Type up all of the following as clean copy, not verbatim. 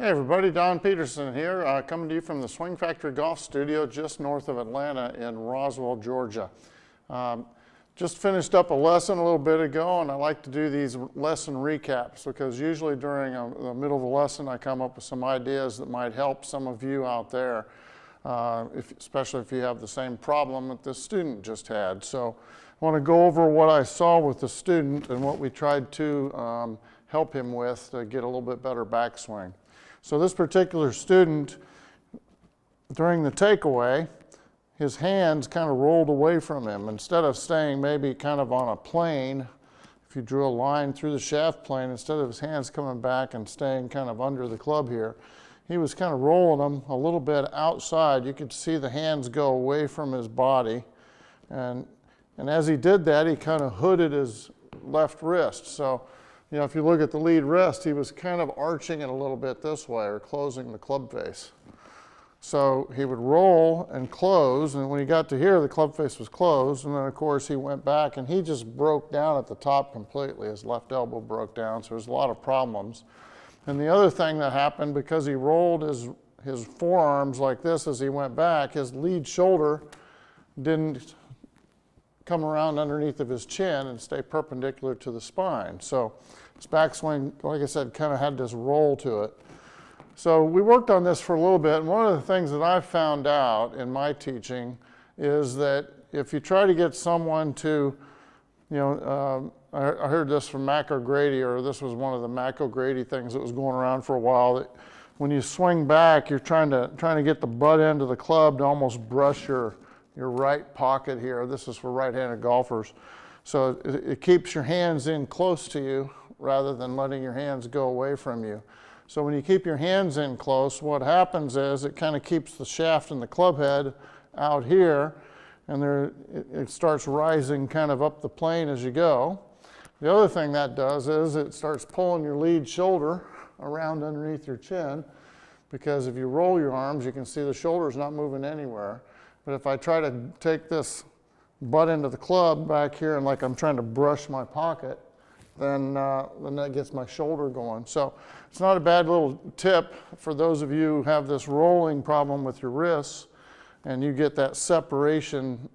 Hey everybody, Don Peterson here, coming to you from the Swing Factory Golf Studio just north of Atlanta in Roswell, Georgia. Just finished up a lesson a little bit ago, and I like to do these lesson recaps because usually during the middle of a lesson I come up with some ideas that might help some of you out there, especially if you have the same problem that this student just had. So I want to go over what I saw with the student and what we tried to help him with to get a little bit better backswing. So this particular student, during the takeaway, his hands kind of rolled away from him. Instead of staying maybe kind of on a plane, if you drew a line through the shaft plane, instead of his hands coming back and staying kind of under the club here, he was kind of rolling them a little bit outside. You could see the hands go away from his body. And as he did that, he kind of hooded his left wrist. So, you know, if you look at the lead wrist, he was kind of arching it a little bit this way or closing the club face. So he would roll and close, and when he got to here, the club face was closed, and then of course he went back and he just broke down at the top completely. His left elbow broke down, so there's a lot of problems. And the other thing that happened, because he rolled his forearms like this as he went back, his lead shoulder didn't come around underneath of his chin and stay perpendicular to the spine. So his backswing, like I said, kind of had this roll to it. So we worked on this for a little bit, and one of the things that I found out in my teaching is that if you try to get someone to, you know, I heard this from Mac O'Grady, or this was one of the Mac O'Grady things that was going around for a while, that when you swing back, you're trying to get the butt end of the club to almost brush your right pocket here. This is for right-handed golfers. So it keeps your hands in close to you rather than letting your hands go away from you. So when you keep your hands in close, what happens is it kind of keeps the shaft and the club head out here, and it starts rising kind of up the plane as you go. The other thing that does is it starts pulling your lead shoulder around underneath your chin, because if you roll your arms, you can see the shoulder's not moving anywhere. But if I try to take this butt end of the club back here and like I'm trying to brush my pocket, then that gets my shoulder going. So it's not a bad little tip for those of you who have this rolling problem with your wrists and you get that separation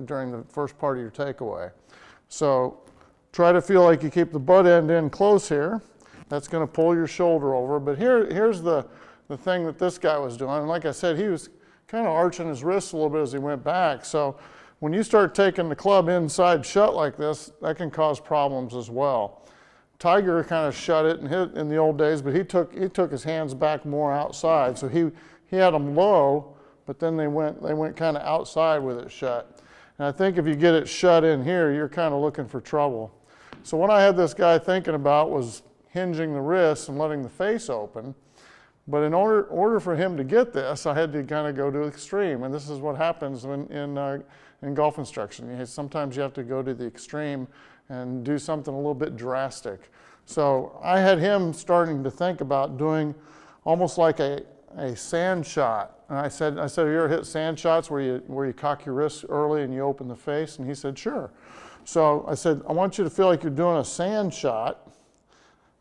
during the first part of your takeaway. So try to feel like you keep the butt end in close here. That's going to pull your shoulder over. But here's the thing that this guy was doing. And like I said, he was kind of arching his wrists a little bit as he went back. So when you start taking the club inside shut like this, that can cause problems as well. Tiger kind of shut it and hit in the old days, but he took his hands back more outside. So he had them low, but then they went kind of outside with it shut. And I think if you get it shut in here, you're kind of looking for trouble. So what I had this guy thinking about was hinging the wrists and letting the face open. But in order for him to get this, I had to kind of go to the extreme. And this is what happens in golf instruction. Sometimes you have to go to the extreme and do something a little bit drastic. So I had him starting to think about doing almost like a sand shot. And I said, have you ever hit sand shots where you cock your wrists early and you open the face? And he said, sure. So I said, I want you to feel like you're doing a sand shot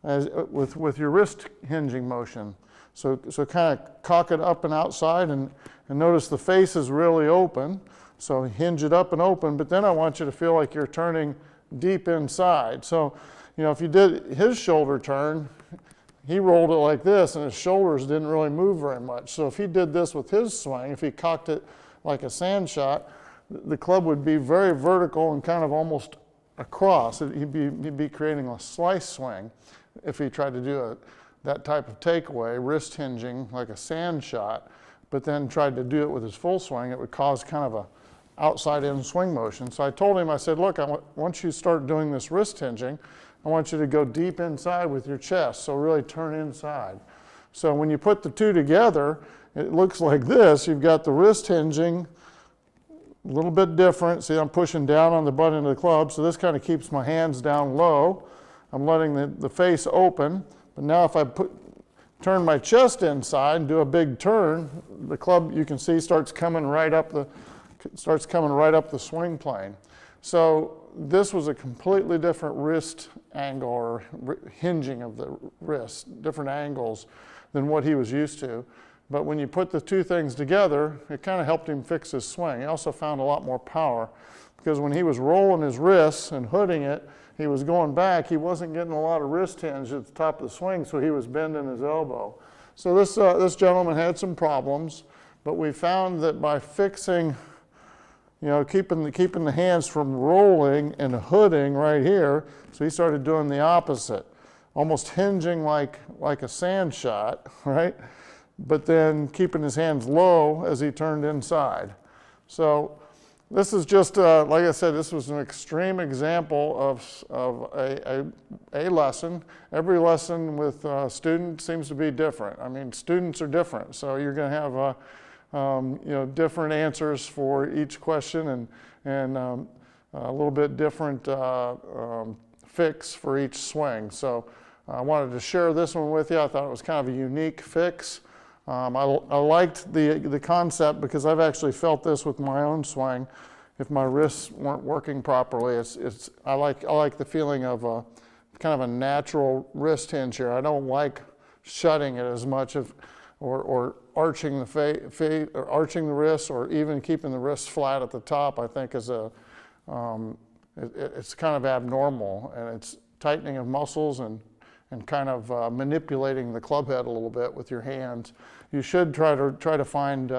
with your wrist hinging motion. So kind of cock it up and outside, and notice the face is really open. So hinge it up and open, but then I want you to feel like you're turning deep inside. So, you know, if you did his shoulder turn, he rolled it like this, and his shoulders didn't really move very much. So if he did this with his swing, if he cocked it like a sand shot, the club would be very vertical and kind of almost across. He'd be creating a slice swing if he tried to do that type of takeaway, wrist hinging like a sand shot, but then tried to do it with his full swing. It would cause kind of a outside-in swing motion. So I told him, I said, look, once you start doing this wrist hinging, I want you to go deep inside with your chest, so really turn inside. So when you put the two together, it looks like this. You've got the wrist hinging, a little bit different. See, I'm pushing down on the butt end of the club, so this kind of keeps my hands down low. I'm letting the face open. But now if I turn my chest inside and do a big turn, the club, you can see, starts coming right up the swing plane. So this was a completely different wrist angle or hinging of the wrist, different angles than what he was used to. But when you put the two things together, it kind of helped him fix his swing. He also found a lot more power because when he was rolling his wrists and hooding it, he was going back, he wasn't getting a lot of wrist hinge at the top of the swing, so he was bending his elbow. So this gentleman had some problems, but we found that by fixing, keeping the hands from rolling and hooding right here, so he started doing the opposite, almost hinging like a sand shot, right? But then keeping his hands low as he turned inside. So this is just, like I said, this was an extreme example of a lesson. Every lesson with students seems to be different. I mean, students are different, so you're going to have different answers for each question and a little bit different fix for each swing. So I wanted to share this one with you. I thought it was kind of a unique fix. I liked the concept because I've actually felt this with my own swing. If my wrists weren't working properly, I like the feeling of kind of a natural wrist hinge here. I don't like shutting it as much or arching the wrist, or even keeping the wrist flat at the top. I think is it's kind of abnormal, and it's tightening of muscles and kind of manipulating the club head a little bit with your hands. You should try to find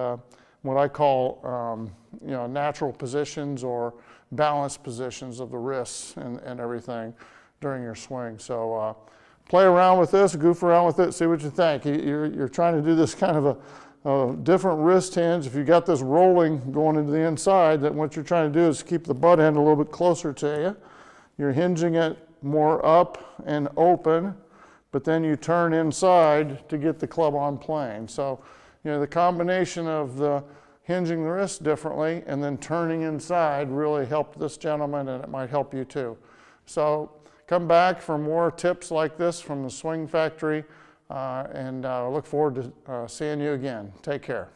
what I call natural positions or balanced positions of the wrists and everything during your swing. So play around with this, goof around with it, see what you think. You're trying to do this kind of a different wrist hinge. If you got this rolling going into the inside, then what you're trying to do is keep the butt end a little bit closer to you. You're hinging it more up and open, but then you turn inside to get the club on plane. So, the combination of the hinging the wrist differently and then turning inside really helped this gentleman, and it might help you too. So come back for more tips like this from the Swing Factory, and I look forward to seeing you again. Take care.